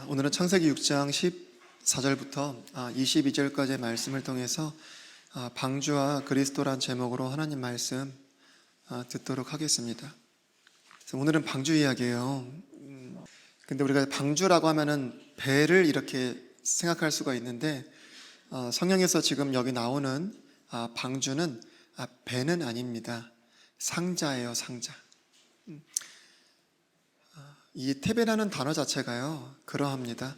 오늘은 창세기 6장 14절부터 22절까지의 말씀을 통해서 방주와 그리스도란 제목으로 하나님 말씀 듣도록 하겠습니다. 그래서 오늘은 방주 이야기예요. 근데 우리가 방주라고 하면은 배를 이렇게 생각할 수가 있는데 성경에서 지금 여기 나오는 방주는 배는 아닙니다. 상자예요, 상자. 이 테베라는 단어 자체가요 그러합니다.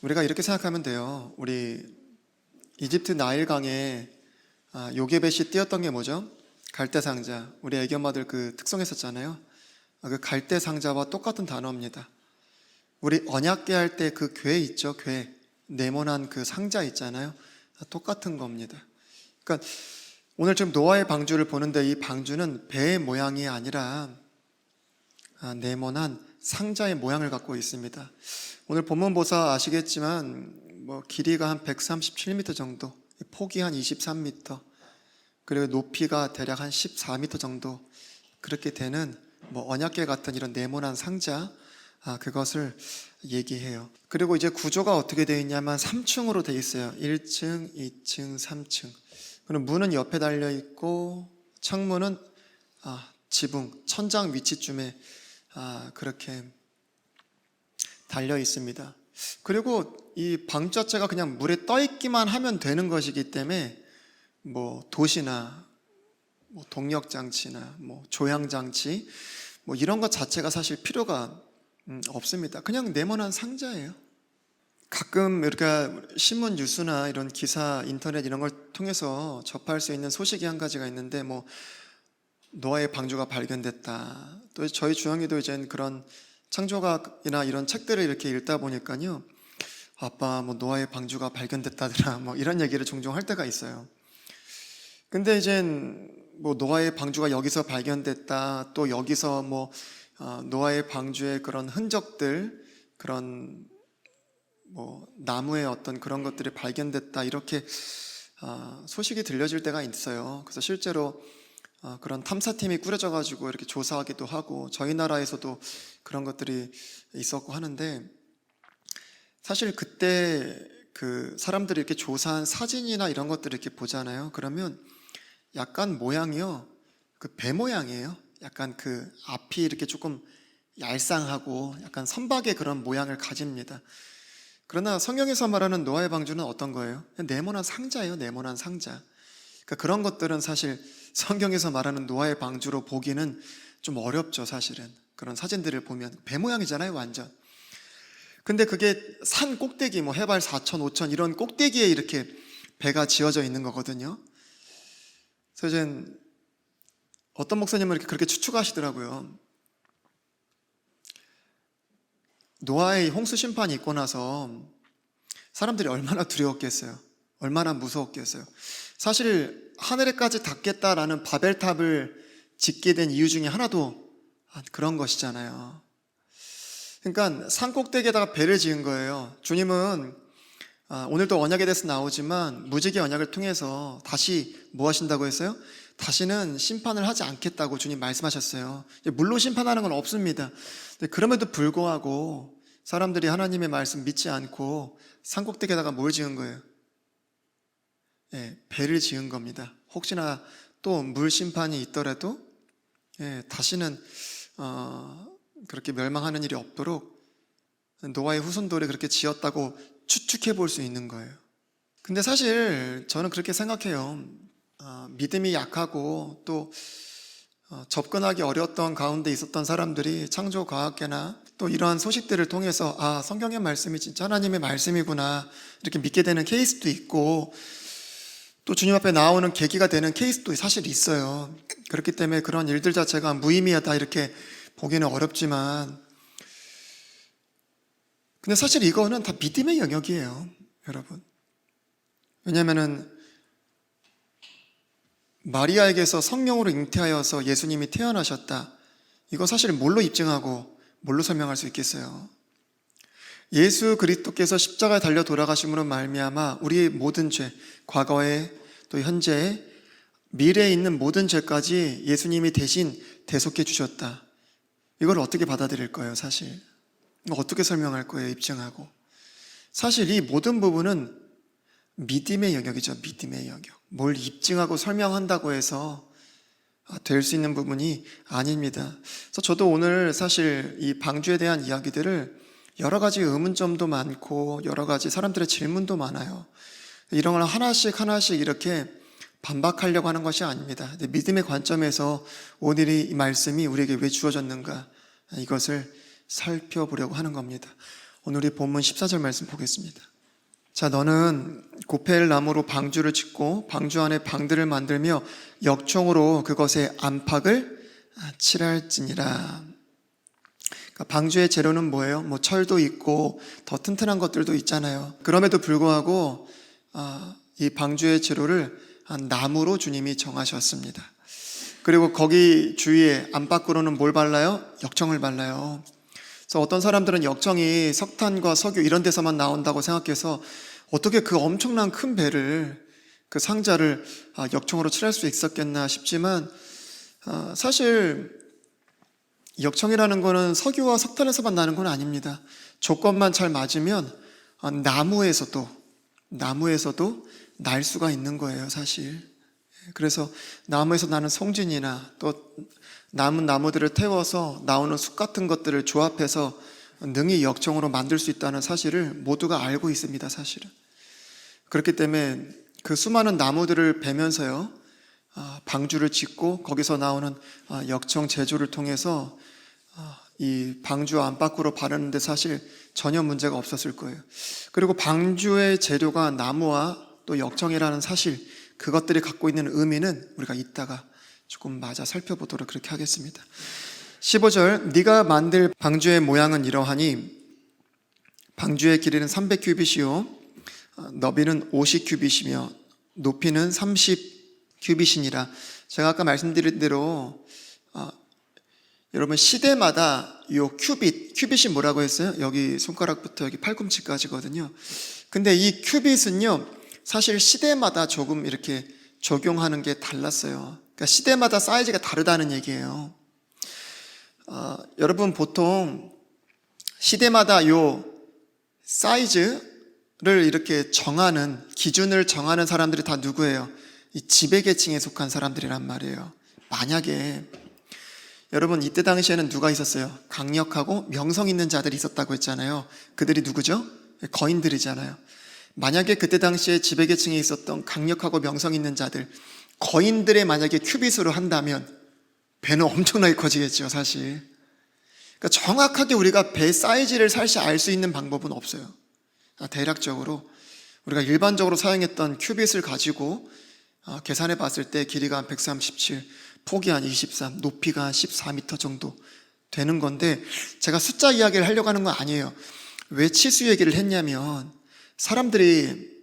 우리가 이렇게 생각하면 돼요. 우리 이집트 나일강에 요게벳이 띄었던 게 뭐죠? 갈대상자. 우리 애기 엄마들 그 특송했었잖아요. 그 갈대상자와 똑같은 단어입니다. 우리 언약궤 할 때 그 궤 있죠? 궤 네모난 그 상자 있잖아요. 똑같은 겁니다. 그러니까 오늘 지금 노아의 방주를 보는데 이 방주는 배의 모양이 아니라 네모난 상자의 모양을 갖고 있습니다. 오늘 본문 보사 아시겠지만 길이가 한 137m 정도, 폭이 한 23m, 그리고 높이가 대략 한 14m 정도 그렇게 되는 언약궤 같은 이런 네모난 상자, 그것을 얘기해요. 그리고 이제 구조가 어떻게 되어 있냐면 3층으로 되어 있어요. 1층, 2층, 3층. 그리고 문은 옆에 달려 있고 창문은 지붕, 천장 위치쯤에 그렇게 달려 있습니다. 그리고 이 방 자체가 그냥 물에 떠 있기만 하면 되는 것이기 때문에 도시나 동력 장치나 조향 장치 이런 것 자체가 사실 필요가 없습니다. 그냥 네모난 상자예요. 가끔 우리가 신문 뉴스나 이런 기사, 인터넷 이런 걸 통해서 접할 수 있는 소식이 한 가지가 있는데 노아의 방주가 발견됐다. 또 저희 주영이도 이제 그런 창조학이나 이런 책들을 이렇게 읽다 보니까요, 아빠 노아의 방주가 발견됐다더라 이런 얘기를 종종 할 때가 있어요. 근데 이제 노아의 방주가 여기서 발견됐다, 또 여기서 노아의 방주의 그런 흔적들, 그런 나무의 어떤 그런 것들이 발견됐다, 이렇게 소식이 들려질 때가 있어요. 그래서 실제로 그런 탐사팀이 꾸려져가지고 이렇게 조사하기도 하고, 저희 나라에서도 그런 것들이 있었고 하는데, 사실 그때 그 사람들이 이렇게 조사한 사진이나 이런 것들을 이렇게 보잖아요. 그러면 약간 모양이요, 그 배 모양이에요. 약간 그 앞이 이렇게 조금 얄쌍하고 약간 선박의 그런 모양을 가집니다. 그러나 성경에서 말하는 노아의 방주는 어떤 거예요? 네모난 상자예요. 네모난 상자. 그러니까 그런 것들은 사실 성경에서 말하는 노아의 방주로 보기는 좀 어렵죠, 사실은. 그런 사진들을 보면 배 모양이잖아요, 완전. 근데 그게 산 꼭대기, 해발 4천, 5천 이런 꼭대기에 이렇게 배가 지어져 있는 거거든요. 그래서 이제 어떤 목사님은 이렇게 그렇게 추측하시더라고요. 노아의 홍수 심판이 있고 나서 사람들이 얼마나 두려웠겠어요. 얼마나 무서웠겠어요. 사실 하늘에까지 닿겠다라는 바벨탑을 짓게 된 이유 중에 하나도 그런 것이잖아요. 그러니까 산 꼭대기에다가 배를 지은 거예요. 주님은 오늘도 언약에 대해서 나오지만 무지개 언약을 통해서 다시 뭐 하신다고 했어요? 다시는 심판을 하지 않겠다고 주님 말씀하셨어요. 물로 심판하는 건 없습니다. 그럼에도 불구하고 사람들이 하나님의 말씀 믿지 않고 산 꼭대기에다가 뭘 지은 거예요? 배를 지은 겁니다. 혹시나 또 물 심판이 있더라도 다시는 그렇게 멸망하는 일이 없도록 노아의 후손들이 그렇게 지었다고 추측해 볼 수 있는 거예요. 근데 사실 저는 그렇게 생각해요. 믿음이 약하고 또 접근하기 어려웠던 가운데 있었던 사람들이 창조과학계나 또 이러한 소식들을 통해서 성경의 말씀이 진짜 하나님의 말씀이구나 이렇게 믿게 되는 케이스도 있고, 또 주님 앞에 나오는 계기가 되는 케이스도 사실 있어요. 그렇기 때문에 그런 일들 자체가 무의미하다 이렇게 보기는 어렵지만, 근데 사실 이거는 다 믿음의 영역이에요, 여러분. 왜냐하면은 마리아에게서 성령으로 잉태하여서 예수님이 태어나셨다, 이거 사실 뭘로 입증하고 뭘로 설명할 수 있겠어요? 예수 그리스도께서 십자가에 달려 돌아가심으로 말미암아 우리의 모든 죄, 과거에 또 현재에 미래에 있는 모든 죄까지 예수님이 대신 대속해 주셨다, 이걸 어떻게 받아들일 거예요, 사실? 어떻게 설명할 거예요? 입증하고. 사실 이 모든 부분은 믿음의 영역이죠. 믿음의 영역. 뭘 입증하고 설명한다고 해서 될 수 있는 부분이 아닙니다. 그래서 저도 오늘 사실 이 방주에 대한 이야기들을 여러 가지 의문점도 많고 여러 가지 사람들의 질문도 많아요. 이런 걸 하나씩 이렇게 반박하려고 하는 것이 아닙니다. 믿음의 관점에서 오늘 이 말씀이 우리에게 왜 주어졌는가, 이것을 살펴보려고 하는 겁니다. 오늘 우리 본문 14절 말씀 보겠습니다. 자, 너는 고펠 나무로 방주를 짓고 방주 안에 방들을 만들며 역청으로 그것에 안팎을 칠할지니라. 그러니까 방주의 재료는 뭐예요? 뭐 철도 있고 더 튼튼한 것들도 있잖아요. 그럼에도 불구하고 이 방주의 재료를 나무로 주님이 정하셨습니다. 그리고 거기 주위에 안팎으로는 뭘 발라요? 역청을 발라요. 그래서 어떤 사람들은 역청이 석탄과 석유 이런 데서만 나온다고 생각해서 어떻게 그 엄청난 큰 배를, 그 상자를 역청으로 칠할 수 있었겠나 싶지만, 사실 역청이라는 거는 석유와 석탄에서만 나는 건 아닙니다. 조건만 잘 맞으면 나무에서도 날 수가 있는 거예요, 사실. 그래서 나무에서 나는 송진이나 또 남은 나무들을 태워서 나오는 숯 같은 것들을 조합해서 능히 역청으로 만들 수 있다는 사실을 모두가 알고 있습니다, 사실은. 그렇기 때문에 그 수많은 나무들을 베면서요, 방주를 짓고 거기서 나오는 역청 제조를 통해서 이 방주 안팎으로 바르는데 사실 전혀 문제가 없었을 거예요. 그리고 방주의 재료가 나무와 또 역청이라는 사실, 그것들이 갖고 있는 의미는 우리가 이따가 조금 마저 살펴보도록 그렇게 하겠습니다. 15절, 네가 만들 방주의 모양은 이러하니 방주의 길이는 300규빗이요 너비는 50규빗이며 높이는 30규빗이니라. 제가 아까 말씀드린 대로 여러분 시대마다 요 큐빗이 뭐라고 했어요? 여기 손가락부터 여기 팔꿈치까지거든요. 근데 이 큐빗은요 사실 시대마다 조금 이렇게 적용하는 게 달랐어요. 그러니까 시대마다 사이즈가 다르다는 얘기예요. 여러분 보통 시대마다 요 사이즈를 이렇게 정하는, 기준을 정하는 사람들이 다 누구예요? 이 지배계층에 속한 사람들이란 말이에요. 만약에 여러분 이때 당시에는 누가 있었어요? 강력하고 명성 있는 자들이 있었다고 했잖아요. 그들이 누구죠? 거인들이잖아요. 만약에 그때 당시에 지배계층에 있었던 강력하고 명성 있는 자들, 거인들의 만약에 큐빗으로 한다면 배는 엄청나게 커지겠죠, 사실. 그러니까 정확하게 우리가 배 사이즈를 사실 알 수 있는 방법은 없어요. 대략적으로 우리가 일반적으로 사용했던 큐빗을 가지고 계산해 봤을 때 길이가 한 137, 폭이 한 23, 높이가 한 14m 정도 되는 건데, 제가 숫자 이야기를 하려고 하는 건 아니에요. 왜 치수 얘기를 했냐면, 사람들이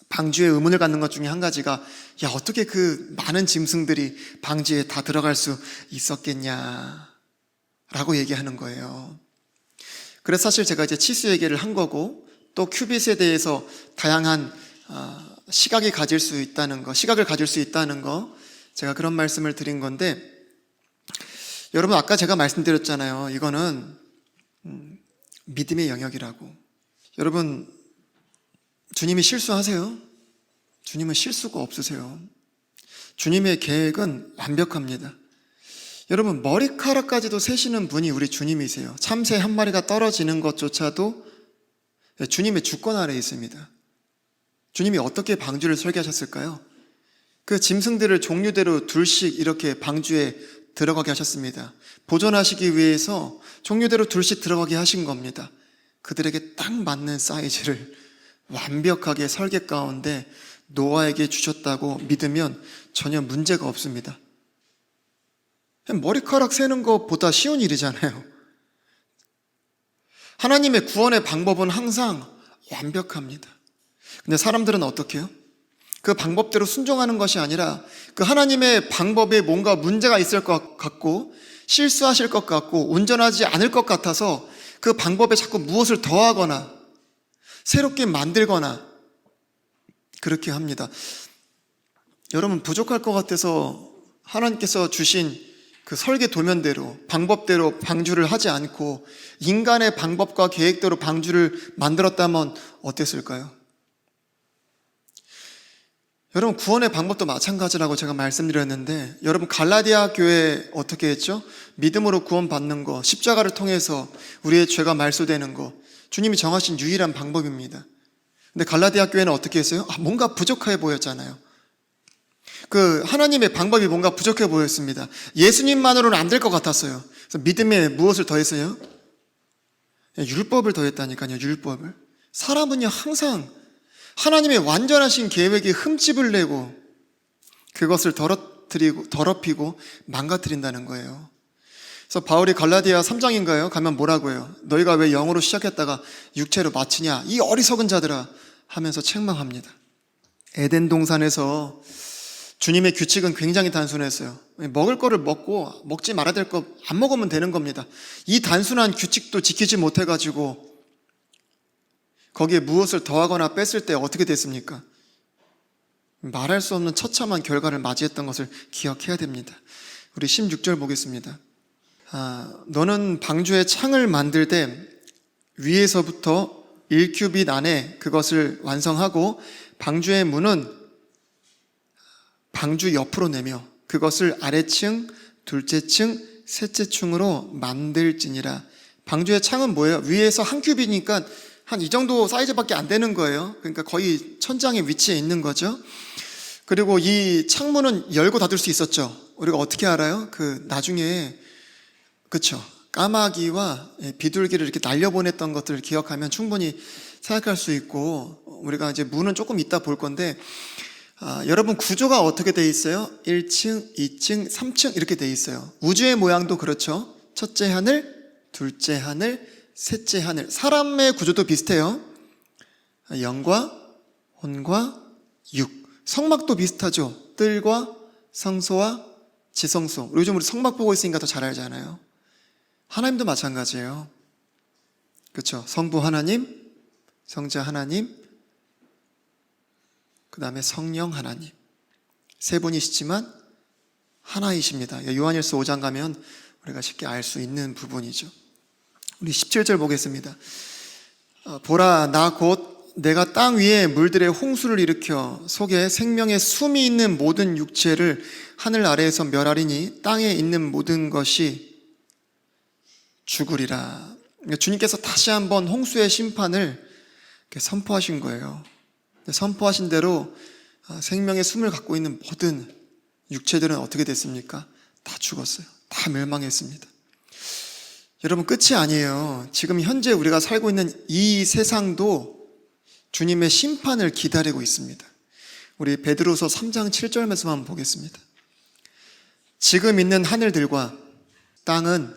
방주에 의문을 갖는 것 중에 한 가지가, 야, 어떻게 그 많은 짐승들이 방주에 다 들어갈 수 있었겠냐 라고 얘기하는 거예요. 그래서 사실 제가 이제 치수 얘기를 한 거고, 또 큐빗에 대해서 다양한 시각을 가질 수 있다는 거, 제가 그런 말씀을 드린 건데, 여러분 아까 제가 말씀드렸잖아요. 이거는 믿음의 영역이라고. 여러분 주님이 실수하세요? 주님은 실수가 없으세요. 주님의 계획은 완벽합니다. 여러분 머리카락까지도 세시는 분이 우리 주님이세요. 참새 한 마리가 떨어지는 것조차도 주님의 주권 아래에 있습니다. 주님이 어떻게 방주를 설계하셨을까요? 그 짐승들을 종류대로 둘씩 이렇게 방주에 들어가게 하셨습니다. 보존하시기 위해서 종류대로 둘씩 들어가게 하신 겁니다. 그들에게 딱 맞는 사이즈를 완벽하게 설계 가운데 노아에게 주셨다고 믿으면 전혀 문제가 없습니다. 머리카락 세는 것보다 쉬운 일이잖아요. 하나님의 구원의 방법은 항상 완벽합니다. 근데 사람들은 어떻게 해요? 그 방법대로 순종하는 것이 아니라 그 하나님의 방법에 뭔가 문제가 있을 것 같고 실수하실 것 같고 온전하지 않을 것 같아서 그 방법에 자꾸 무엇을 더하거나 새롭게 만들거나 그렇게 합니다. 여러분 부족할 것 같아서 하나님께서 주신 그 설계 도면대로 방법대로 방주를 하지 않고 인간의 방법과 계획대로 방주를 만들었다면 어땠을까요? 여러분, 구원의 방법도 마찬가지라고 제가 말씀드렸는데, 여러분 갈라디아 교회 어떻게 했죠? 믿음으로 구원받는 거, 십자가를 통해서 우리의 죄가 말소되는 거, 주님이 정하신 유일한 방법입니다. 근데 갈라디아 교회는 어떻게 했어요? 뭔가 부족해 보였잖아요. 그 하나님의 방법이 뭔가 부족해 보였습니다. 예수님만으로는 안 될 것 같았어요. 그래서 믿음에 무엇을 더했어요? 율법을 더했다니까요. 율법을. 사람은요 항상 하나님의 완전하신 계획에 흠집을 내고 그것을 더럽히고 망가뜨린다는 거예요. 그래서 바울이 갈라디아 3장인가요? 가면 뭐라고 해요? 너희가 왜 영으로 시작했다가 육체로 마치냐? 이 어리석은 자들아 하면서 책망합니다. 에덴 동산에서 주님의 규칙은 굉장히 단순했어요. 먹을 거를 먹고 먹지 말아야 될 거 안 먹으면 되는 겁니다. 이 단순한 규칙도 지키지 못해가지고 거기에 무엇을 더하거나 뺐을 때 어떻게 됐습니까? 말할 수 없는 처참한 결과를 맞이했던 것을 기억해야 됩니다. 우리 16절 보겠습니다. 너는 방주의 창을 만들 때 위에서부터 1규빗 안에 그것을 완성하고 방주의 문은 방주 옆으로 내며 그것을 아래층, 둘째 층, 셋째 층으로 만들지니라. 방주의 창은 뭐예요? 위에서 한 큐빗이니까 한 이 정도 사이즈밖에 안 되는 거예요. 그러니까 거의 천장의 위치에 있는 거죠. 그리고 이 창문은 열고 닫을 수 있었죠. 우리가 어떻게 알아요? 나중에 그쵸, 까마귀와 비둘기를 이렇게 날려보냈던 것들을 기억하면 충분히 생각할 수 있고, 우리가 이제 문은 조금 이따 볼 건데, 여러분 구조가 어떻게 돼 있어요? 1층, 2층, 3층 이렇게 돼 있어요. 우주의 모양도 그렇죠. 첫째 하늘, 둘째 하늘, 셋째 하늘. 사람의 구조도 비슷해요. 영과 혼과 육. 성막도 비슷하죠. 뜰과 성소와 지성소. 요즘 우리 성막 보고 있으니까 더 잘 알잖아요. 하나님도 마찬가지예요. 그렇죠? 성부 하나님, 성자 하나님, 그 다음에 성령 하나님. 세 분이시지만 하나이십니다. 요한일서 5장 가면 우리가 쉽게 알 수 있는 부분이죠. 우리 17절 보겠습니다. 보라, 나 곧 내가 땅 위에 물들의 홍수를 일으켜 속에 생명의 숨이 있는 모든 육체를 하늘 아래에서 멸하리니 땅에 있는 모든 것이 죽으리라. 주님께서 다시 한번 홍수의 심판을 선포하신 거예요. 선포하신 대로 생명의 숨을 갖고 있는 모든 육체들은 어떻게 됐습니까? 다 죽었어요. 다 멸망했습니다. 여러분, 끝이 아니에요. 지금 현재 우리가 살고 있는 이 세상도 주님의 심판을 기다리고 있습니다. 우리 베드로서 3장 7절 말씀 한번 보겠습니다. 지금 있는 하늘들과 땅은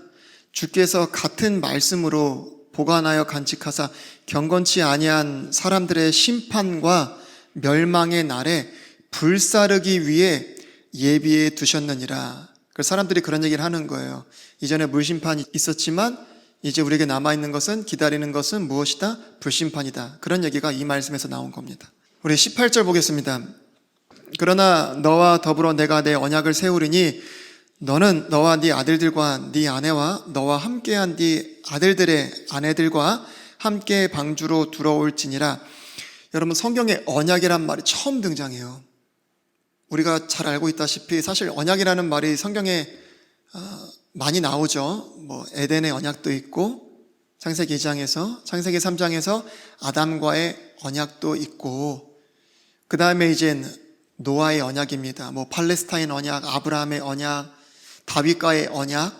주께서 같은 말씀으로 보관하여 간직하사 경건치 아니한 사람들의 심판과 멸망의 날에 불사르기 위해 예비해 두셨느니라. 그 사람들이 그런 얘기를 하는 거예요. 이전에 물심판이 있었지만 이제 우리에게 남아있는 것은, 기다리는 것은 무엇이다? 불심판이다. 그런 얘기가 이 말씀에서 나온 겁니다. 우리 18절 보겠습니다. 그러나 너와 더불어 내가 내 언약을 세우리니 너는 너와 네 아들들과 네 아내와 너와 함께한 네 아들들의 아내들과 함께 방주로 들어올지니라. 여러분, 성경에 언약이란 말이 처음 등장해요. 우리가 잘 알고 있다시피 사실 언약이라는 말이 성경에 많이 나오죠. 에덴의 언약도 있고, 창세기 2장에서, 창세기 3장에서 아담과의 언약도 있고, 그 다음에 이제 노아의 언약입니다. 팔레스타인 언약, 아브라함의 언약, 다윗과의 언약,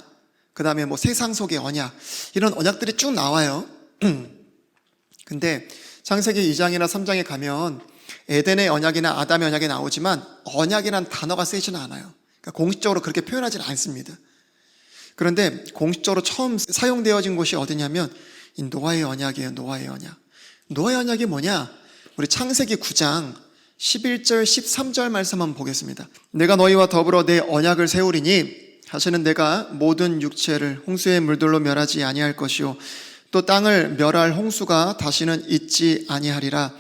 그 다음에 세상 속의 언약, 이런 언약들이 쭉 나와요. 근데 창세기 2장이나 3장에 가면 에덴의 언약이나 아담의 언약이 나오지만 언약이란 단어가 쓰이지는 않아요. 그러니까 공식적으로 그렇게 표현하지는 않습니다. 그런데 공식적으로 처음 사용되어진 곳이 어디냐면 이 노아의 언약이에요. 노아의 언약. 노아의 언약이 뭐냐? 우리 창세기 9장 11절 13절 말씀 한번 보겠습니다. 내가 너희와 더불어 내 언약을 세우리니 다시는 내가 모든 육체를 홍수의 물들로 멸하지 아니할 것이요 또 땅을 멸할 홍수가 다시는 있지 아니하리라.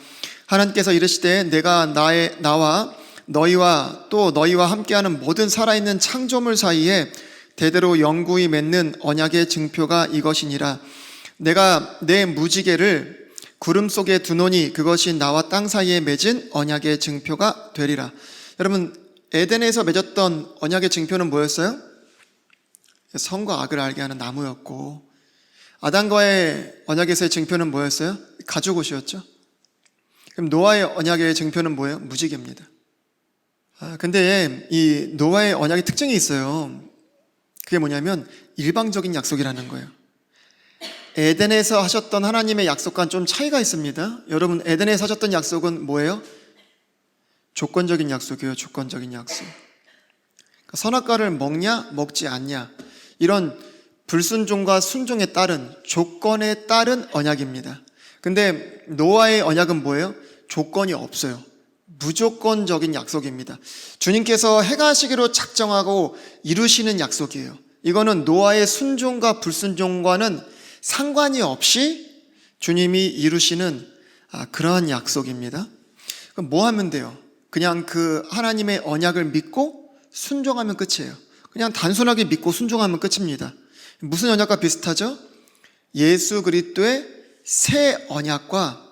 하나님께서 이르시되 내가 나와 너희와 또 너희와 함께하는 모든 살아있는 창조물 사이에 대대로 영구히 맺는 언약의 증표가 이것이니라. 내가 내 무지개를 구름 속에 두노니 그것이 나와 땅 사이에 맺은 언약의 증표가 되리라. 여러분, 에덴에서 맺었던 언약의 증표는 뭐였어요? 선과 악을 알게 하는 나무였고, 아담과의 언약에서의 증표는 뭐였어요? 가죽옷이었죠. 그럼 노아의 언약의 증표는 뭐예요? 무지개입니다. 근데 이 노아의 언약의 특징이 있어요. 그게 뭐냐면 일방적인 약속이라는 거예요. 에덴에서 하셨던 하나님의 약속과는 좀 차이가 있습니다. 여러분, 에덴에서 하셨던 약속은 뭐예요? 조건적인 약속이에요. 조건적인 약속. 선악과를 먹냐 먹지 않냐, 이런 불순종과 순종에 따른, 조건에 따른 언약입니다. 근데 노아의 언약은 뭐예요? 조건이 없어요. 무조건적인 약속입니다. 주님께서 행하시기로 작정하고 이루시는 약속이에요. 이거는 노아의 순종과 불순종과는 상관이 없이 주님이 이루시는 그러한 약속입니다. 그럼 뭐 하면 돼요? 그냥 그 하나님의 언약을 믿고 순종하면 끝이에요. 그냥 단순하게 믿고 순종하면 끝입니다. 무슨 언약과 비슷하죠? 예수 그리스도의 새 언약과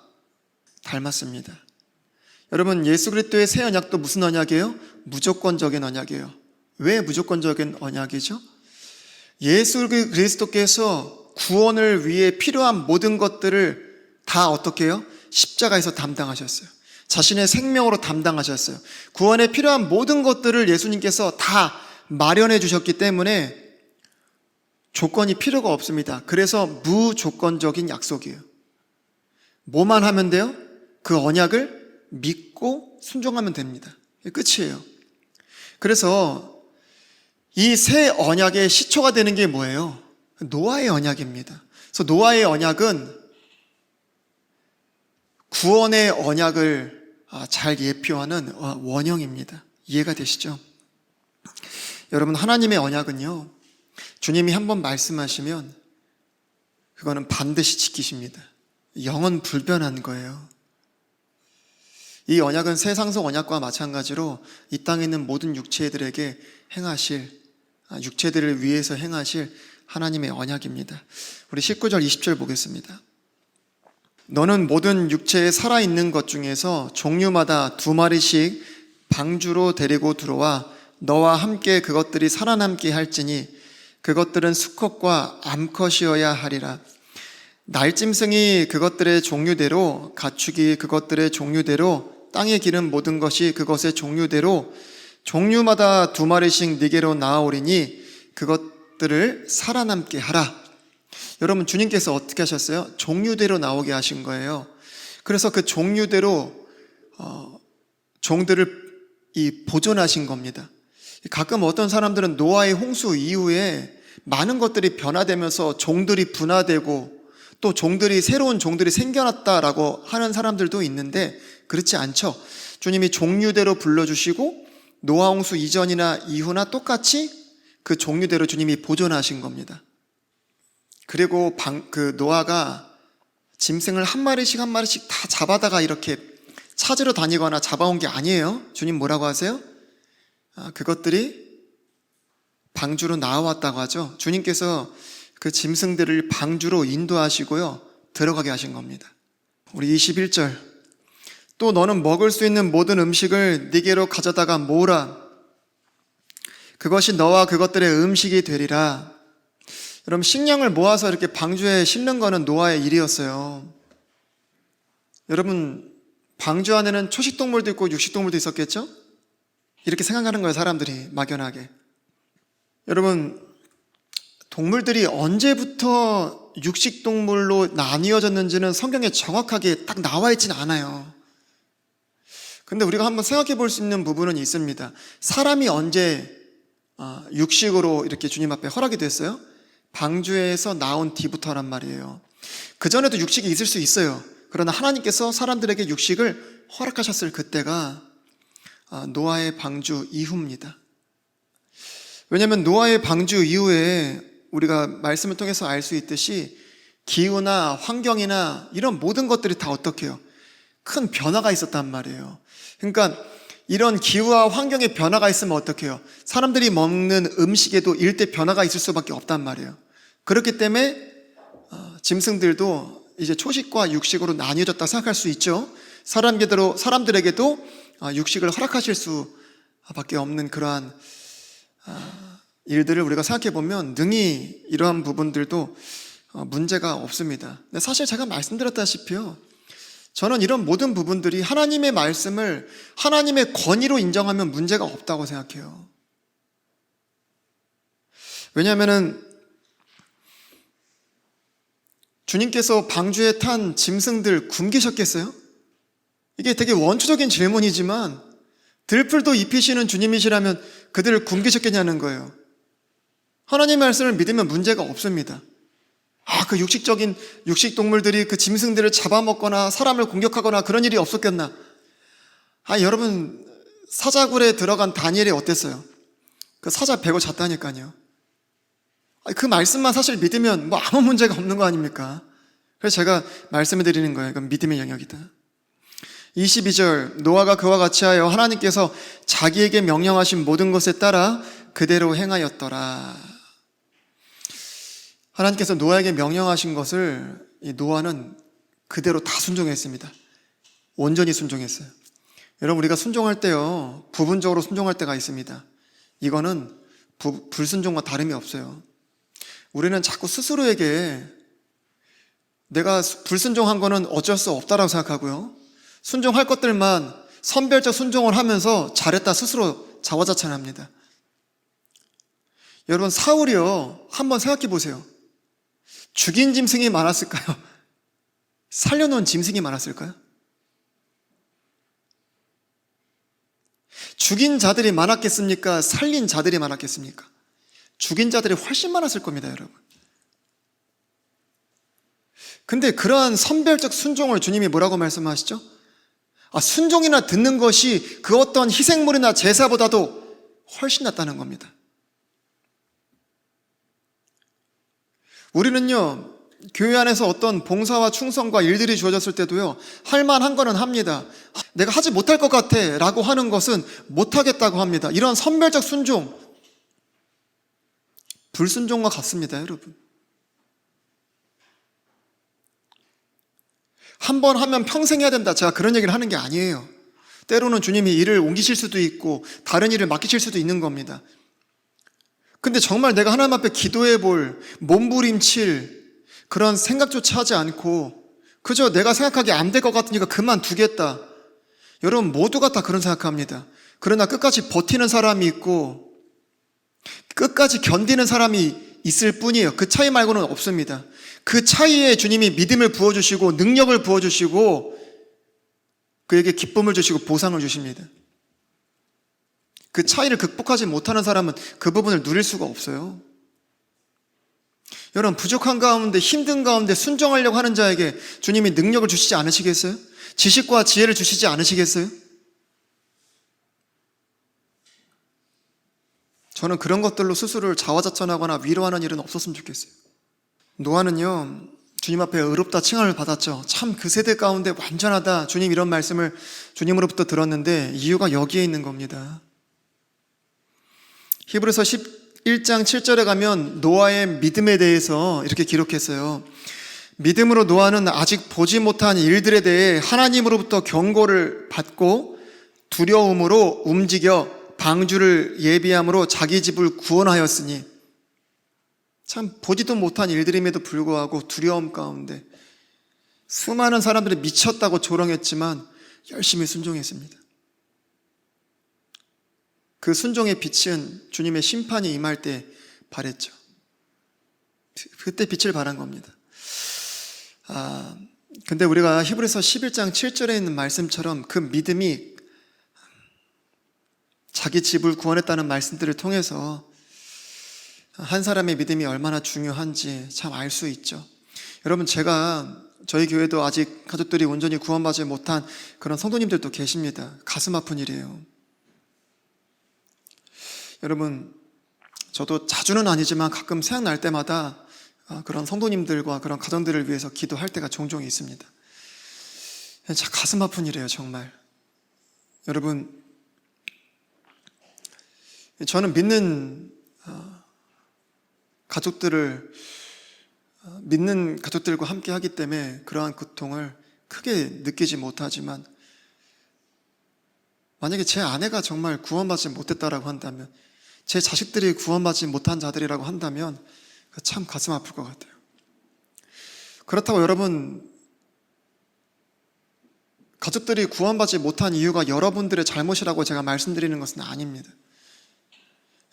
닮았습니다. 여러분, 예수 그리스도의 새 언약도 무슨 언약이에요? 무조건적인 언약이에요. 왜 무조건적인 언약이죠? 예수 그리스도께서 구원을 위해 필요한 모든 것들을 다 어떻게 해요? 십자가에서 담당하셨어요. 자신의 생명으로 담당하셨어요. 구원에 필요한 모든 것들을 예수님께서 다 마련해 주셨기 때문에 조건이 필요가 없습니다. 그래서 무조건적인 약속이에요. 뭐만 하면 돼요? 그 언약을 믿고 순종하면 됩니다. 끝이에요. 그래서 이 새 언약의 시초가 되는 게 뭐예요? 노아의 언약입니다. 그래서 노아의 언약은 구원의 언약을 잘 예표하는 원형입니다. 이해가 되시죠? 여러분, 하나님의 언약은요, 주님이 한번 말씀하시면 그거는 반드시 지키십니다. 영원 불변한 거예요. 이 언약은 세상속 언약과 마찬가지로 이 땅에 있는 모든 육체들에게 행하실, 육체들을 위해서 행하실 하나님의 언약입니다. 우리 19절 20절 보겠습니다. 너는 모든 육체에 살아있는 것 중에서 종류마다 2마리씩 방주로 데리고 들어와 너와 함께 그것들이 살아남게 할지니 그것들은 수컷과 암컷이어야 하리라. 날짐승이 그것들의 종류대로, 가축이 그것들의 종류대로, 땅에 기른 모든 것이 그것의 종류대로 종류마다 2마리씩 네게로 나아오리니 그것들을 살아남게 하라. 여러분, 주님께서 어떻게 하셨어요? 종류대로 나오게 하신 거예요. 그래서 그 종류대로 종들을 보존하신 겁니다. 가끔 어떤 사람들은 노아의 홍수 이후에 많은 것들이 변화되면서 종들이 분화되고 또 새로운 종들이 생겨났다라고 하는 사람들도 있는데 그렇지 않죠. 주님이 종류대로 불러주시고 노아 홍수 이전이나 이후나 똑같이 그 종류대로 주님이 보존하신 겁니다. 그리고 그 노아가 짐승을 한 마리씩 다 잡아다가 이렇게 찾으러 다니거나 잡아온 게 아니에요. 주님 뭐라고 하세요? 그것들이 방주로 나와왔다고 하죠. 주님께서 그 짐승들을 방주로 인도하시고요, 들어가게 하신 겁니다. 우리 21절, 또 너는 먹을 수 있는 모든 음식을 네게로 가져다가 모으라. 그것이 너와 그것들의 음식이 되리라. 여러분, 식량을 모아서 이렇게 방주에 싣는 거는 노아의 일이었어요. 여러분, 방주 안에는 초식동물도 있고 육식동물도 있었겠죠? 이렇게 생각하는 거예요, 사람들이 막연하게. 여러분, 동물들이 언제부터 육식동물로 나뉘어졌는지는 성경에 정확하게 딱 나와 있진 않아요. 근데 우리가 한번 생각해 볼 수 있는 부분은 있습니다. 사람이 언제 육식으로 이렇게 주님 앞에 허락이 됐어요? 방주에서 나온 뒤부터란 말이에요. 그전에도 육식이 있을 수 있어요. 그러나 하나님께서 사람들에게 육식을 허락하셨을 그때가 노아의 방주 이후입니다. 왜냐하면 노아의 방주 이후에 우리가 말씀을 통해서 알 수 있듯이 기후나 환경이나 이런 모든 것들이 다 어떻게 해요? 큰 변화가 있었단 말이에요. 그러니까 이런 기후와 환경의 변화가 있으면 어떡해요? 사람들이 먹는 음식에도 일대 변화가 있을 수밖에 없단 말이에요. 그렇기 때문에 짐승들도 이제 초식과 육식으로 나뉘어졌다 생각할 수 있죠. 사람들에게도 육식을 허락하실 수밖에 없는 그러한 일들을 우리가 생각해 보면 능히 이러한 부분들도 문제가 없습니다. 근데 사실 제가 말씀드렸다시피요, 저는 이런 모든 부분들이 하나님의 말씀을 하나님의 권위로 인정하면 문제가 없다고 생각해요. 왜냐하면은 주님께서 방주에 탄 짐승들 굶기셨겠어요? 이게 되게 원초적인 질문이지만 들풀도 입히시는 주님이시라면 그들을 굶기셨겠냐는 거예요. 하나님의 말씀을 믿으면 문제가 없습니다. 그 육식 동물들이 그 짐승들을 잡아먹거나 사람을 공격하거나 그런 일이 없었겠나? 여러분, 사자굴에 들어간 다니엘이 어땠어요? 그 사자 베고 잤다니까요. 그 말씀만 사실 믿으면 뭐 아무 문제가 없는 거 아닙니까? 그래서 제가 말씀을 드리는 거예요. 그건 믿음의 영역이다. 22절, 노아가 그와 같이 하여 하나님께서 자기에게 명령하신 모든 것에 따라 그대로 행하였더라. 하나님께서 노아에게 명령하신 것을 이 노아는 그대로 다 순종했습니다. 온전히 순종했어요. 여러분, 우리가 순종할 때요, 부분적으로 순종할 때가 있습니다. 이거는 불순종과 다름이 없어요. 우리는 자꾸 스스로에게 내가 불순종한 거는 어쩔 수 없다라고 생각하고요, 순종할 것들만 선별적 순종을 하면서 잘했다 스스로 자화자찬합니다. 여러분, 사울이요, 한번 생각해 보세요. 죽인 짐승이 많았을까요? 살려놓은 짐승이 많았을까요? 죽인 자들이 많았겠습니까? 살린 자들이 많았겠습니까? 죽인 자들이 훨씬 많았을 겁니다, 여러분. 근데 그러한 선별적 순종을 주님이 뭐라고 말씀하시죠? 순종이나 듣는 것이 그 어떤 희생물이나 제사보다도 훨씬 낫다는 겁니다. 우리는요, 교회 안에서 어떤 봉사와 충성과 일들이 주어졌을 때도요, 할 만한 거는 합니다. 내가 하지 못할 것 같아 라고 하는 것은 못하겠다고 합니다. 이런 선별적 순종, 불순종과 같습니다, 여러분. 한 번 하면 평생 해야 된다, 제가 그런 얘기를 하는 게 아니에요. 때로는 주님이 일을 옮기실 수도 있고 다른 일을 맡기실 수도 있는 겁니다. 근데 정말 내가 하나님 앞에 기도해 볼, 몸부림칠 그런 생각조차 하지 않고 그저 내가 생각하기에 안 될 것 같으니까 그만두겠다, 여러분 모두가 다 그런 생각합니다. 그러나 끝까지 버티는 사람이 있고 끝까지 견디는 사람이 있을 뿐이에요. 그 차이 말고는 없습니다. 그 차이에 주님이 믿음을 부어주시고 능력을 부어주시고 그에게 기쁨을 주시고 보상을 주십니다. 그 차이를 극복하지 못하는 사람은 그 부분을 누릴 수가 없어요. 여러분, 부족한 가운데 힘든 가운데 순종하려고 하는 자에게 주님이 능력을 주시지 않으시겠어요? 지식과 지혜를 주시지 않으시겠어요? 저는 그런 것들로 스스로를 자화자찬하거나 위로하는 일은 없었으면 좋겠어요. 노아는요, 주님 앞에 의롭다 칭함을 받았죠. 참 그 세대 가운데 완전하다, 주님 이런 말씀을 주님으로부터 들었는데 이유가 여기에 있는 겁니다. 히브리서 11장 7절에 가면 노아의 믿음에 대해서 이렇게 기록했어요. 믿음으로 노아는 아직 보지 못한 일들에 대해 하나님으로부터 경고를 받고 두려움으로 움직여 방주를 예비함으로 자기 집을 구원하였으니, 참 보지도 못한 일들임에도 불구하고 두려움 가운데 수많은 사람들이 미쳤다고 조롱했지만 열심히 순종했습니다. 그 순종의 빛은 주님의 심판이 임할 때 발했죠. 그때 빛을 발한 겁니다. 근데 우리가 히브리서 11장 7절에 있는 말씀처럼 그 믿음이 자기 집을 구원했다는 말씀들을 통해서 한 사람의 믿음이 얼마나 중요한지 참 알 수 있죠. 여러분, 저희 교회도 아직 가족들이 온전히 구원받지 못한 그런 성도님들도 계십니다. 가슴 아픈 일이에요. 여러분, 저도 자주는 아니지만 가끔 생각날 때마다 그런 성도님들과 그런 가정들을 위해서 기도할 때가 종종 있습니다. 참 가슴 아픈 일이에요, 정말. 여러분, 저는 믿는 가족들과 함께 하기 때문에 그러한 고통을 크게 느끼지 못하지만, 만약에 제 아내가 정말 구원받지 못했다라고 한다면, 제 자식들이 구원받지 못한 자들이라고 한다면 참 가슴 아플 것 같아요. 그렇다고 여러분, 가족들이 구원받지 못한 이유가 여러분들의 잘못이라고 제가 말씀드리는 것은 아닙니다.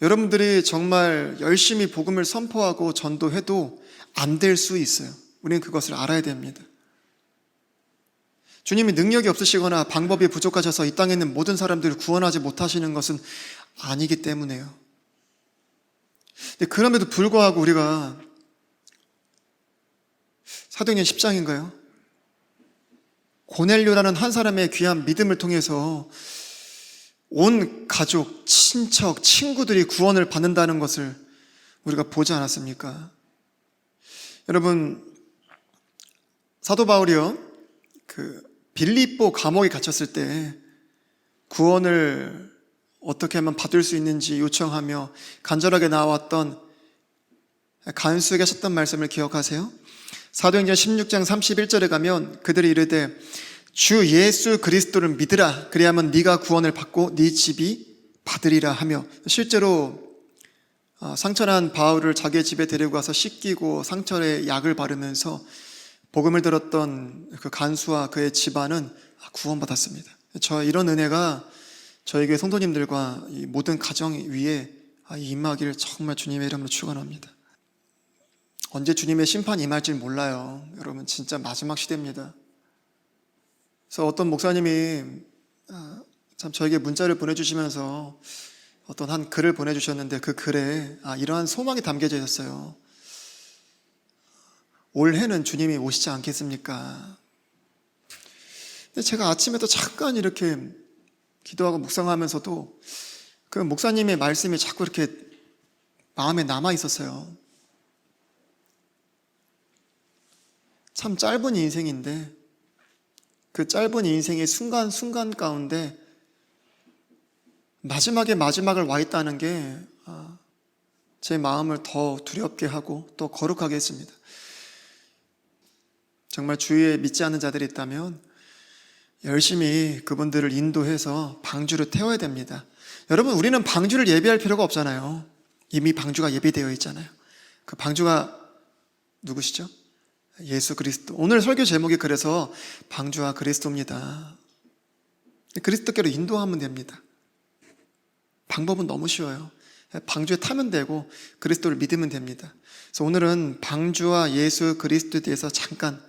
여러분들이 정말 열심히 복음을 선포하고 전도해도 안 될 수 있어요. 우리는 그것을 알아야 됩니다. 주님이 능력이 없으시거나 방법이 부족하셔서 이 땅에 있는 모든 사람들을 구원하지 못하시는 것은 아니기 때문에요. 근데 그럼에도 불구하고 우리가 사도행전 10장인가요? 고넬료라는 한 사람의 귀한 믿음을 통해서 온 가족, 친척, 친구들이 구원을 받는다는 것을 우리가 보지 않았습니까? 여러분, 사도 바울이요, 빌립보 감옥에 갇혔을 때 구원을 어떻게 하면 받을 수 있는지 요청하며 간절하게 나왔던 간수에게 하셨던 말씀을 기억하세요? 사도행전 16장 31절에 가면 그들이 이르되 주 예수 그리스도를 믿으라, 그리하면 네가 구원을 받고 네 집이 받으리라 하며, 실제로 상처난 바울을 자기의 집에 데리고 가서 씻기고 상처에 약을 바르면서 복음을 들었던 그 간수와 그의 집안은 구원받았습니다. 이런 은혜가 저희 교회 성도님들과 이 모든 가정 위에 임하기를 정말 주님의 이름으로 축원합니다. 언제 주님의 심판이 임할지 몰라요. 여러분, 진짜 마지막 시대입니다. 그래서 어떤 목사님이 참 저에게 문자를 보내주시면서 어떤 한 글을 보내주셨는데, 그 글에 이러한 소망이 담겨져 있었어요. 올해는 주님이 오시지 않겠습니까? 근데 제가 아침에도 잠깐 이렇게 기도하고 묵상하면서도 그 목사님의 말씀이 자꾸 이렇게 마음에 남아 있었어요. 참 짧은 인생인데 그 짧은 인생의 순간순간 가운데 마지막을 와 있다는 게 제 마음을 더 두렵게 하고 또 거룩하게 했습니다. 정말 주위에 믿지 않는 자들이 있다면 열심히 그분들을 인도해서 방주를 태워야 됩니다. 여러분, 우리는 방주를 예비할 필요가 없잖아요. 이미 방주가 예비되어 있잖아요. 그 방주가 누구시죠? 예수 그리스도. 오늘 설교 제목이 그래서 방주와 그리스도입니다. 그리스도께로 인도하면 됩니다. 방법은 너무 쉬워요. 방주에 타면 되고 그리스도를 믿으면 됩니다. 그래서 오늘은 방주와 예수 그리스도에 대해서 잠깐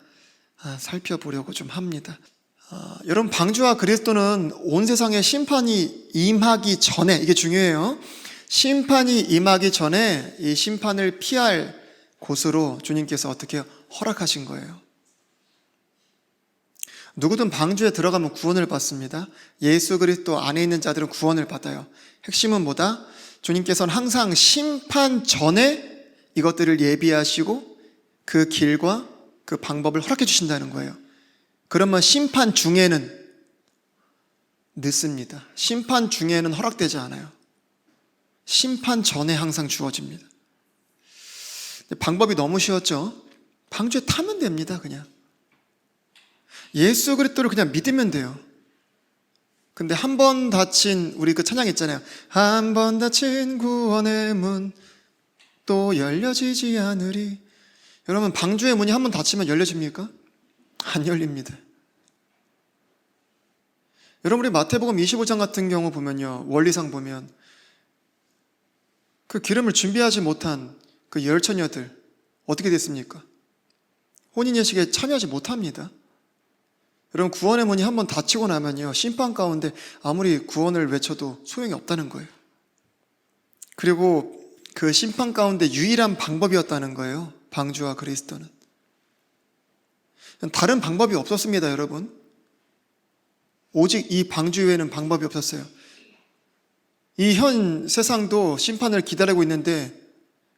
살펴보려고 좀 합니다. 여러분, 방주와 그리스도는 온 세상에 심판이 임하기 전에, 이게 중요해요. 심판이 임하기 전에 이 심판을 피할 곳으로 주님께서 어떻게 허락하신 거예요. 누구든 방주에 들어가면 구원을 받습니다. 예수 그리스도 안에 있는 자들은 구원을 받아요. 핵심은 뭐다? 주님께서는 항상 심판 전에 이것들을 예비하시고 그 길과 그 방법을 허락해 주신다는 거예요. 그러면 심판 중에는 늦습니다. 심판 중에는 허락되지 않아요. 심판 전에 항상 주어집니다. 방법이 너무 쉬웠죠? 방주에 타면 됩니다. 그냥 예수 그리스도를 그냥 믿으면 돼요. 근데 한 번 닫힌, 우리 그 찬양 있잖아요. 한 번 닫힌 구원의 문 또 열려지지 않으리. 여러분, 방주의 문이 한 번 닫히면 열려집니까? 안 열립니다. 여러분, 우리 마태복음 25장 같은 경우 보면요, 원리상 보면 그 기름을 준비하지 못한 그 열처녀들 어떻게 됐습니까? 혼인예식에 참여하지 못합니다. 여러분, 구원의 문이 한번 닫히고 나면요, 심판 가운데 아무리 구원을 외쳐도 소용이 없다는 거예요. 그리고 그 심판 가운데 유일한 방법이었다는 거예요. 방주와 그리스도는. 다른 방법이 없었습니다, 여러분. 오직 이 방주 외에는 방법이 없었어요. 이 현 세상도 심판을 기다리고 있는데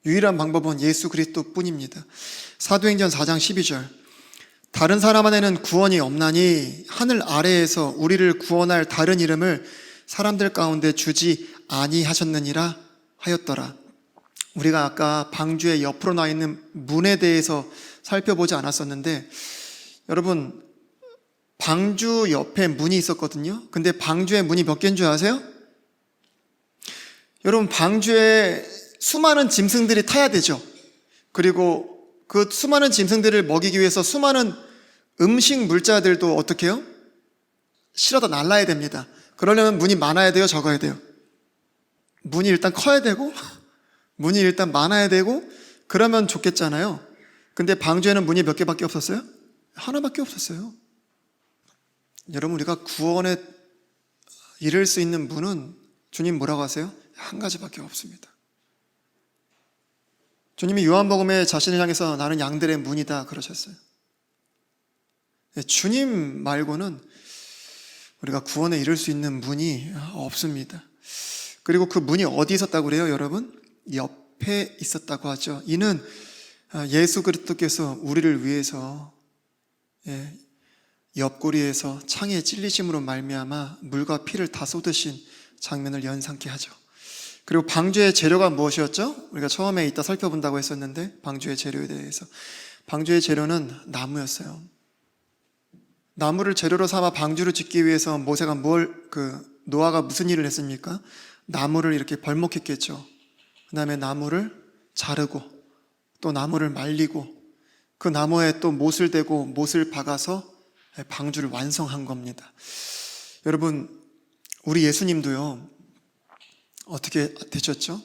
유일한 방법은 예수 그리스도 뿐입니다. 사도행전 4장 12절. 다른 사람 안에는 구원이 없나니 하늘 아래에서 우리를 구원할 다른 이름을 사람들 가운데 주지 아니하셨느니라 하였더라. 우리가 아까 방주의 옆으로 나 있는 문에 대해서 살펴보지 않았었는데, 여러분, 방주 옆에 문이 있었거든요. 근데 방주의 문이 몇 개인 줄 아세요? 여러분, 방주에 수많은 짐승들이 타야 되죠. 그리고 그 수많은 짐승들을 먹이기 위해서 수많은 음식 물자들도 어떻게 해요? 실어다 날라야 됩니다. 그러려면 문이 많아야 돼요, 적어야 돼요? 문이 일단 커야 되고 문이 일단 많아야 되고 그러면 좋겠잖아요. 근데 방주에는 문이 몇 개밖에 없었어요? 하나밖에 없었어요. 여러분, 우리가 구원에 이를 수 있는 문은 주님 뭐라고 하세요? 한 가지밖에 없습니다. 주님이 요한복음에 자신을 향해서 나는 양들의 문이다 그러셨어요. 주님 말고는 우리가 구원에 이를 수 있는 문이 없습니다. 그리고 그 문이 어디 있었다고 그래요, 여러분? 옆에 있었다고 하죠. 이는 예수 그리스도께서 우리를 위해서 옆구리에서 창에 찔리심으로 말미암아 물과 피를 다 쏟으신 장면을 연상케 하죠. 그리고 방주의 재료가 무엇이었죠? 우리가 처음에 이따 살펴본다고 했었는데, 방주의 재료에 대해서. 방주의 재료는 나무였어요. 나무를 재료로 삼아 방주를 짓기 위해서 모세가 노아가 무슨 일을 했습니까? 나무를 이렇게 벌목했겠죠. 그 다음에 나무를 자르고 또 나무를 말리고 그 나무에 또 못을 대고 못을 박아서 방주를 완성한 겁니다. 여러분, 우리 예수님도요, 어떻게 되셨죠?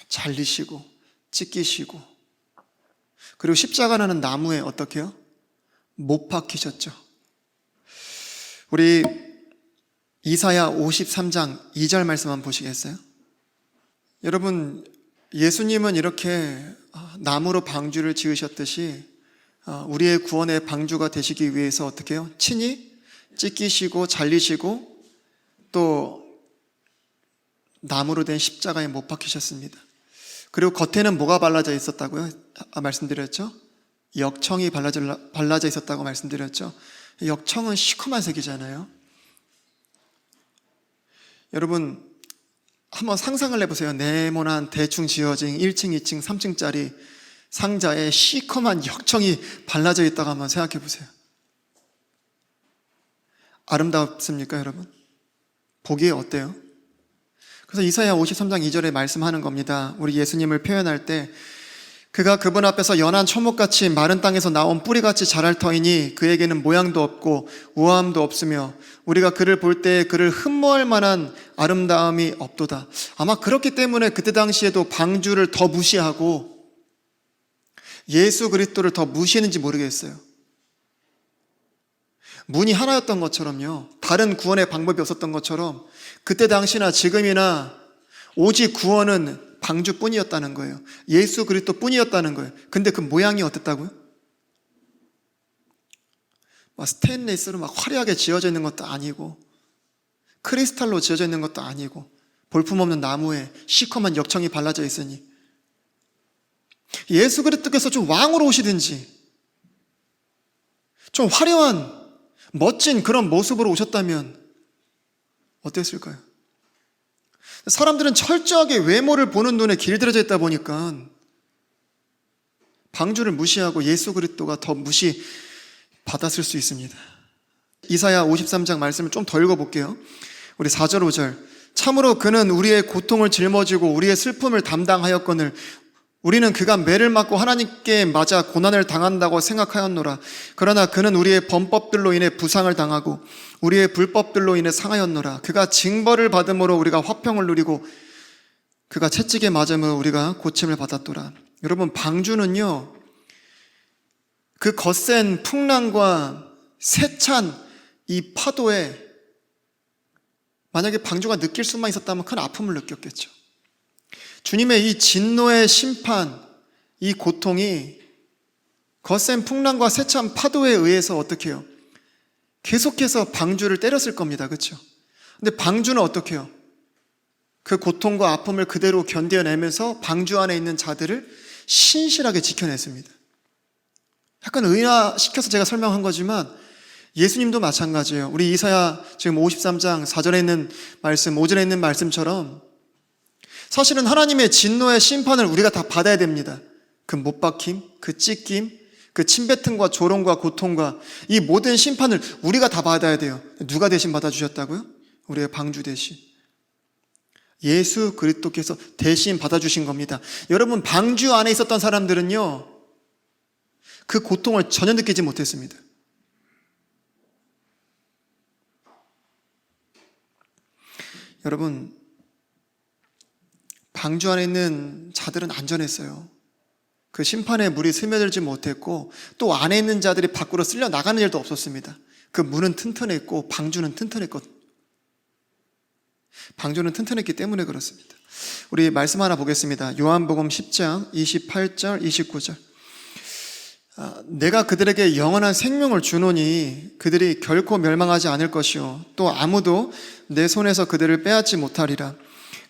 잘리시고 찢기시고 그리고 십자가라는 나무에 어떻게 해요? 못 박히셨죠. 우리 이사야 53장 2절 말씀 한번 보시겠어요? 여러분, 예수님은 이렇게 나무로 방주를 지으셨듯이 우리의 구원의 방주가 되시기 위해서 어떻게 해요? 친히 찢기시고 잘리시고 또 나무로 된 십자가에 못 박히셨습니다. 그리고 겉에는 뭐가 발라져 있었다고요? 말씀드렸죠? 역청이 발라져 있었다고 말씀드렸죠? 역청은 시커먼 색이잖아요. 여러분, 한번 상상을 해보세요. 네모난 대충 지어진 1층, 2층, 3층짜리 상자에 시커먼 역청이 발라져 있다고 한번 생각해 보세요. 아름답습니까, 여러분? 보기에 어때요? 그래서 이사야 53장 2절에 말씀하는 겁니다. 우리 예수님을 표현할 때 그가 그분 앞에서 연한 초목같이 마른 땅에서 나온 뿌리같이 자랄 터이니 그에게는 모양도 없고 우아함도 없으며 우리가 그를 볼 때 그를 흠모할 만한 아름다움이 없도다. 아마 그렇기 때문에 그때 당시에도 방주를 더 무시하고 예수 그리스도를 더 무시했는지 모르겠어요. 문이 하나였던 것처럼요, 다른 구원의 방법이 없었던 것처럼 그때 당시나 지금이나 오직 구원은 방주뿐이었다는 거예요. 예수 그리스도뿐이었다는 거예요. 근데 그 모양이 어땠다고요? 스테인리스로 막 화려하게 지어져 있는 것도 아니고 크리스탈로 지어져 있는 것도 아니고 볼품없는 나무에 시커먼 역청이 발라져 있으니 예수 그리스도께서 좀 왕으로 오시든지 좀 화려한 멋진 그런 모습으로 오셨다면 어땠을까요? 사람들은 철저하게 외모를 보는 눈에 길들여져 있다 보니까 방주를 무시하고 예수 그리스도가 더 무시받았을 수 있습니다. 이사야 53장 말씀을 좀 더 읽어볼게요. 우리 4절 5절. 참으로 그는 우리의 고통을 짊어지고 우리의 슬픔을 담당하였거늘 우리는 그가 매를 맞고 하나님께 맞아 고난을 당한다고 생각하였노라. 그러나 그는 우리의 범법들로 인해 부상을 당하고 우리의 불법들로 인해 상하였노라. 그가 징벌을 받음으로 우리가 화평을 누리고 그가 채찍에 맞음으로 우리가 고침을 받았더라. 여러분, 방주는요, 그 거센 풍랑과 세찬 이 파도에 만약에 방주가 느낄 수만 있었다면 큰 아픔을 느꼈겠죠. 주님의 이 진노의 심판, 이 고통이 거센 풍랑과 세찬 파도에 의해서 어떻게 해요? 계속해서 방주를 때렸을 겁니다. 그렇죠? 근데 방주는 어떻게 해요? 그 고통과 아픔을 그대로 견뎌내면서 방주 안에 있는 자들을 신실하게 지켜냈습니다. 약간 의인화시켜서 제가 설명한 거지만 예수님도 마찬가지예요. 우리 이사야 지금 53장 4절에 있는 말씀, 5절에 있는 말씀처럼 사실은 하나님의 진노의 심판을 우리가 다 받아야 됩니다. 그 못 박힘, 그 찢김, 그 침뱉음과 조롱과 고통과 이 모든 심판을 우리가 다 받아야 돼요. 누가 대신 받아주셨다고요? 우리의 방주 대신. 예수 그리스도께서 대신 받아주신 겁니다. 여러분, 방주 안에 있었던 사람들은요, 그 고통을 전혀 느끼지 못했습니다. 여러분, 방주 안에 있는 자들은 안전했어요. 그 심판의 물이 스며들지 못했고, 또 안에 있는 자들이 밖으로 쓸려 나가는 일도 없었습니다. 그 문은 튼튼했고 방주는 튼튼했거든요. 방주는 튼튼했기 때문에 그렇습니다. 우리 말씀 하나 보겠습니다. 요한복음 10장 28절 29절. 내가 그들에게 영원한 생명을 주노니 그들이 결코 멸망하지 않을 것이요 또 아무도 내 손에서 그들을 빼앗지 못하리라.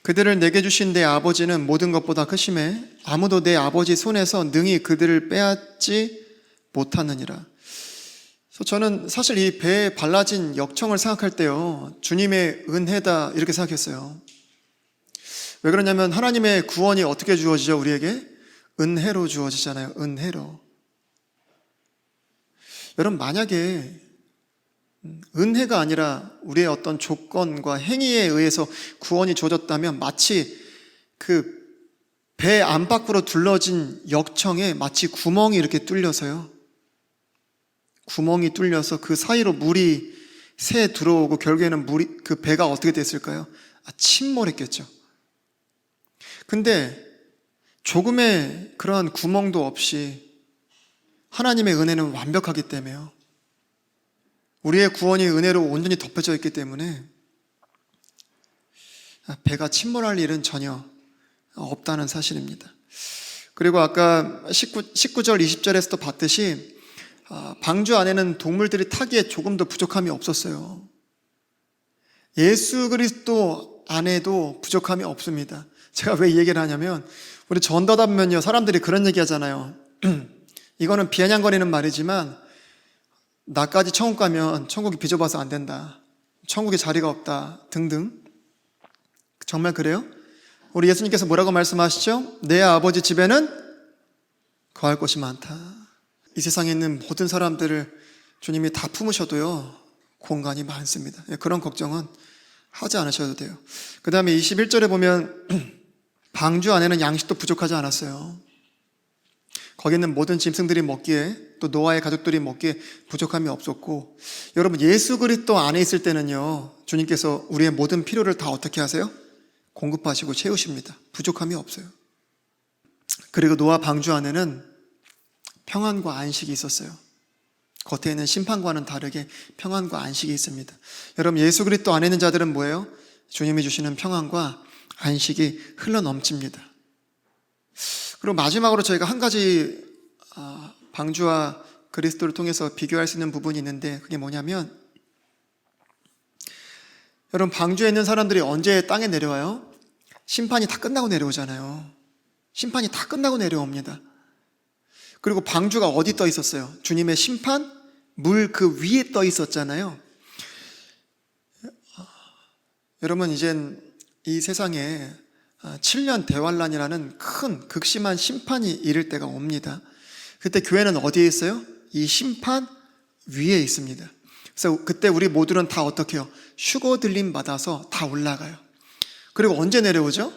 그들을 내게 주신 내 아버지는 모든 것보다 크심에 아무도 내 아버지 손에서 능히 그들을 빼앗지 못하느니라. 그래서 저는 사실 이 배에 발라진 역청을 생각할 때요, 주님의 은혜다 이렇게 생각했어요. 왜 그러냐면 하나님의 구원이 어떻게 주어지죠? 우리에게 은혜로 주어지잖아요. 은혜로. 여러분, 만약에 은혜가 아니라 우리의 어떤 조건과 행위에 의해서 구원이 주어졌다면 마치 그 배 안팎으로 둘러진 역청에 마치 구멍이 이렇게 뚫려서요, 구멍이 뚫려서 그 사이로 물이 새 들어오고 결국에는 그 배가 어떻게 됐을까요? 침몰했겠죠. 근데 조금의 그러한 구멍도 없이 하나님의 은혜는 완벽하기 때문에요, 우리의 구원이 은혜로 온전히 덮여져 있기 때문에 배가 침몰할 일은 전혀 없다는 사실입니다. 그리고 아까 19절 20절에서도 봤듯이 방주 안에는 동물들이 타기에 조금도 부족함이 없었어요. 예수 그리스도 안에도 부족함이 없습니다. 제가 왜 이 얘기를 하냐면, 우리 전도하다 보면요, 사람들이 그런 얘기 하잖아요. 이거는 비아냥거리는 말이지만 나까지 천국 가면 천국이 비좁아서 안 된다, 천국에 자리가 없다 등등. 정말 그래요? 우리 예수님께서 뭐라고 말씀하시죠? 내 아버지 집에는 거할 곳이 많다. 이 세상에 있는 모든 사람들을 주님이 다 품으셔도요, 공간이 많습니다. 그런 걱정은 하지 않으셔도 돼요. 그 다음에 21절에 보면 방주 안에는 양식도 부족하지 않았어요. 거기 있는 모든 짐승들이 먹기에, 또 노아의 가족들이 먹기에 부족함이 없었고, 여러분, 예수 그리스도 안에 있을 때는요, 주님께서 우리의 모든 필요를 다 어떻게 하세요? 공급하시고 채우십니다. 부족함이 없어요. 그리고 노아 방주 안에는 평안과 안식이 있었어요. 겉에 있는 심판과는 다르게 평안과 안식이 있습니다. 여러분, 예수 그리스도 안에 있는 자들은 뭐예요? 주님이 주시는 평안과 안식이 흘러넘칩니다. 그리고 마지막으로 저희가 한 가지 방주와 그리스도를 통해서 비교할 수 있는 부분이 있는데, 그게 뭐냐면, 여러분, 방주에 있는 사람들이 언제 땅에 내려와요? 심판이 다 끝나고 내려오잖아요. 심판이 다 끝나고 내려옵니다. 그리고 방주가 어디 떠 있었어요? 주님의 심판? 물 그 위에 떠 있었잖아요. 여러분, 이젠 이 세상에 7년 대환란이라는 큰 극심한 심판이 이를 때가 옵니다. 그때 교회는 어디에 있어요? 이 심판 위에 있습니다. 그래서 그때 우리 모두는 다 어떻게 해요? 휴거들림 받아서 다 올라가요. 그리고 언제 내려오죠?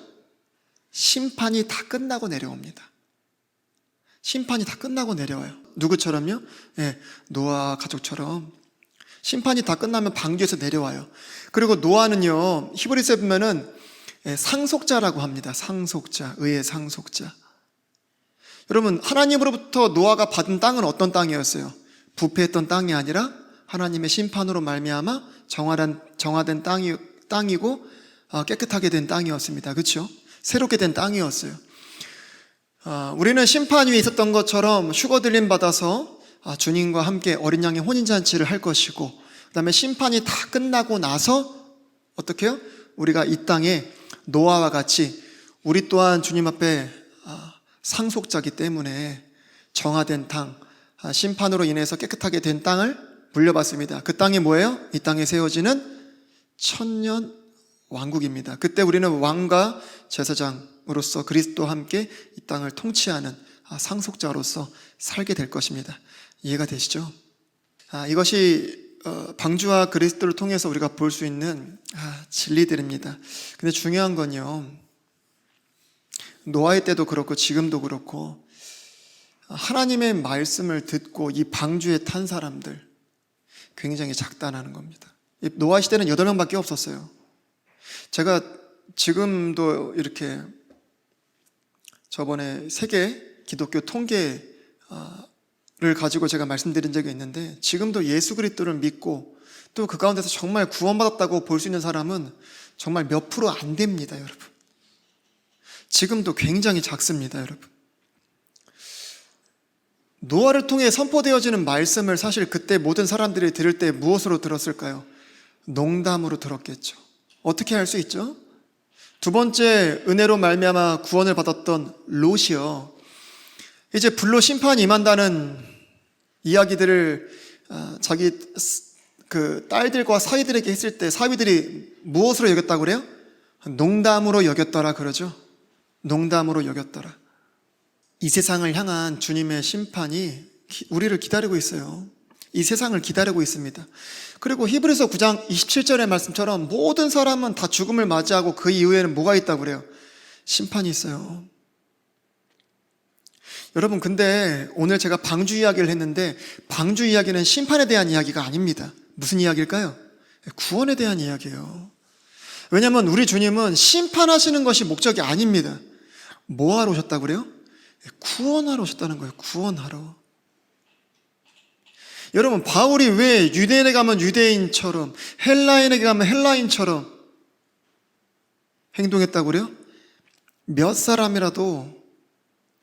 심판이 다 끝나고 내려옵니다. 심판이 다 끝나고 내려와요. 누구처럼요? 노아 가족처럼 심판이 다 끝나면 방주에서 내려와요. 그리고 노아는요, 히브리서에 보면은 상속자라고 합니다. 상속자, 의의 상속자. 여러분, 하나님으로부터 노아가 받은 땅은 어떤 땅이었어요? 부패했던 땅이 아니라 하나님의 심판으로 말미암아 정화된 땅이고 깨끗하게 된 땅이었습니다. 그렇죠? 새롭게 된 땅이었어요. 우리는 심판 위에 있었던 것처럼 휴거들림 받아서 주님과 함께 어린 양의 혼인잔치를 할 것이고, 그 다음에 심판이 다 끝나고 나서 어떻게 해요? 우리가 이 땅에 노아와 같이 우리 또한 주님 앞에 상속자기 때문에 정화된 땅, 심판으로 인해서 깨끗하게 된 땅을 물려받습니다. 그 땅이 뭐예요? 이 땅에 세워지는 천년 왕국입니다. 그때 우리는 왕과 제사장으로서 그리스도와 함께 이 땅을 통치하는 상속자로서 살게 될 것입니다. 이해가 되시죠? 이것이 방주와 그리스도를 통해서 우리가 볼 수 있는 진리들입니다. 근데 중요한 건요, 노아의 때도 그렇고 지금도 그렇고 하나님의 말씀을 듣고 이 방주에 탄 사람들 굉장히 작다는 겁니다. 노아 시대는 8명밖에 없었어요. 제가 지금도 이렇게 저번에 세계 기독교 통계를 가지고 제가 말씀드린 적이 있는데, 지금도 예수 그리스도를 믿고 또 그 가운데서 정말 구원받았다고 볼 수 있는 사람은 정말 몇 프로 안 됩니다, 여러분. 지금도 굉장히 작습니다, 여러분. 노아를 통해 선포되어지는 말씀을 사실 그때 모든 사람들이 들을 때 무엇으로 들었을까요? 농담으로 들었겠죠. 어떻게 할 수 있죠? 두 번째, 은혜로 말미암아 구원을 받았던 롯이요, 이제 불로 심판이 임한다는 이야기들을 자기 그 딸들과 사위들에게 했을 때 사위들이 무엇으로 여겼다고 그래요? 농담으로 여겼더라 그러죠. 농담으로 여겼더라. 이 세상을 향한 주님의 심판이 우리를 기다리고 있어요. 이 세상을 기다리고 있습니다. 그리고 히브리서 9장 27절의 말씀처럼 모든 사람은 다 죽음을 맞이하고 그 이후에는 뭐가 있다고 그래요? 심판이 있어요. 여러분, 근데 오늘 제가 방주 이야기를 했는데 방주 이야기는 심판에 대한 이야기가 아닙니다. 무슨 이야기일까요? 구원에 대한 이야기예요. 왜냐하면 우리 주님은 심판하시는 것이 목적이 아닙니다. 뭐 하러 오셨다고 그래요? 구원하러 오셨다는 거예요. 구원하러. 여러분, 바울이 왜 유대인에게 가면 유대인처럼 헬라인에게 가면 헬라인처럼 행동했다고 그래요? 몇 사람이라도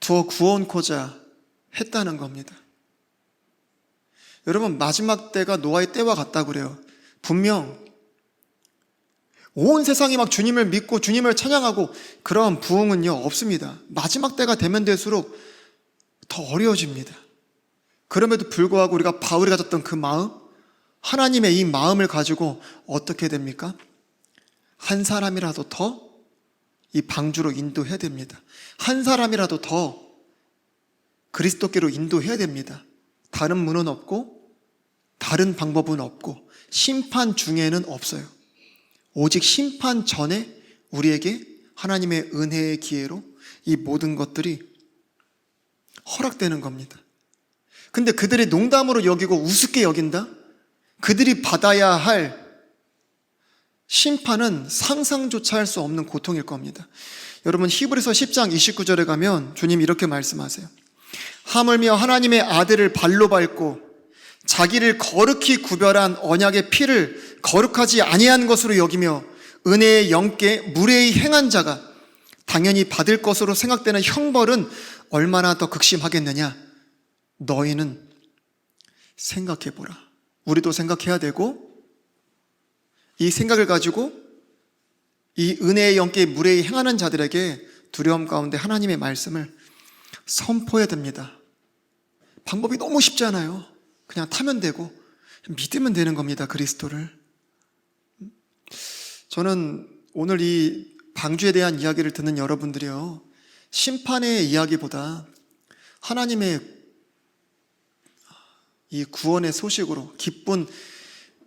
더 구원코자 했다는 겁니다. 여러분, 마지막 때가 노아의 때와 같다고 그래요. 분명 온 세상이 막 주님을 믿고 주님을 찬양하고 그런 부흥은요 없습니다. 마지막 때가 되면 될수록 더 어려워집니다. 그럼에도 불구하고 우리가 바울이 가졌던 그 마음, 하나님의 이 마음을 가지고 어떻게 됩니까? 한 사람이라도 더 이 방주로 인도해야 됩니다. 한 사람이라도 더 그리스도께로 인도해야 됩니다. 다른 문은 없고 다른 방법은 없고 심판 중에는 없어요. 오직 심판 전에 우리에게 하나님의 은혜의 기회로 이 모든 것들이 허락되는 겁니다. 근데 그들이 농담으로 여기고 우습게 여긴다? 그들이 받아야 할 심판은 상상조차 할 수 없는 고통일 겁니다. 여러분, 히브리서 10장 29절에 가면 주님 이렇게 말씀하세요. 하물며 하나님의 아들을 발로 밟고 자기를 거룩히 구별한 언약의 피를 거룩하지 아니한 것으로 여기며 은혜의 영께 무례히 행한 자가 당연히 받을 것으로 생각되는 형벌은 얼마나 더 극심하겠느냐. 너희는 생각해보라. 우리도 생각해야 되고, 이 생각을 가지고 이 은혜의 영께 무례히 행하는 자들에게 두려움 가운데 하나님의 말씀을 선포해야 됩니다. 방법이 너무 쉽잖아요. 그냥 타면 되고 믿으면 되는 겁니다. 그리스도를. 저는 오늘 이 방주에 대한 이야기를 듣는 여러분들이요, 심판의 이야기보다 하나님의 이 구원의 소식으로, 기쁜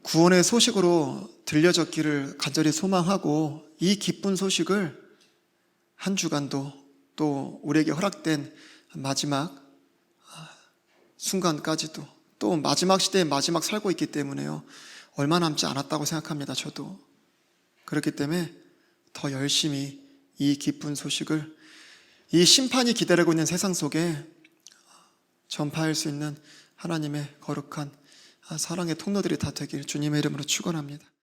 구원의 소식으로 들려졌기를 간절히 소망하고, 이 기쁜 소식을 한 주간도 또 우리에게 허락된 마지막 순간까지도, 또 마지막 시대에 마지막 살고 있기 때문에요, 얼마 남지 않았다고 생각합니다. 저도. 그렇기 때문에 더 열심히 이 기쁜 소식을 이 심판이 기다리고 있는 세상 속에 전파할 수 있는 하나님의 거룩한 사랑의 통로들이 다 되길 주님의 이름으로 축원합니다.